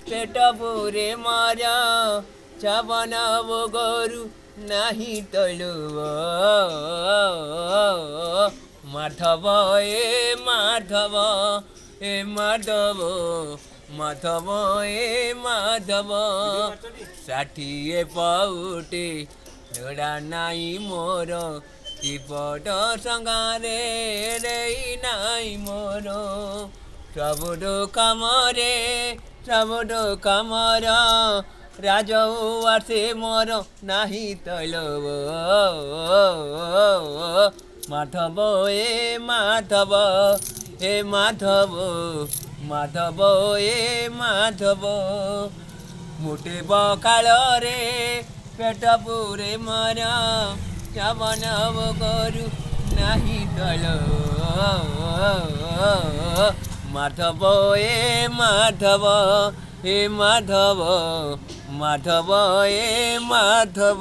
পেট পুরে মারা চাবনাব গরু নাহি তলব মাধব এ মাধব এ মাধব মাধব এ মাধব ষাঠিয়ে পাউটি লোড়া নাই মোর চিপট সঙ্গারে রেই নাই মোর সবুজ কামরে সবুজ কামর রাজৌ আসে মোর নাহি তলব মাধব এ মাধব এ মাধব মাধব এ মাধব মুঠে বকাଳରେ পেট পুরে মর চাবনব গরু নাহি তলব মাধব এ মাধব এ মাধব মাধব এ মাধব।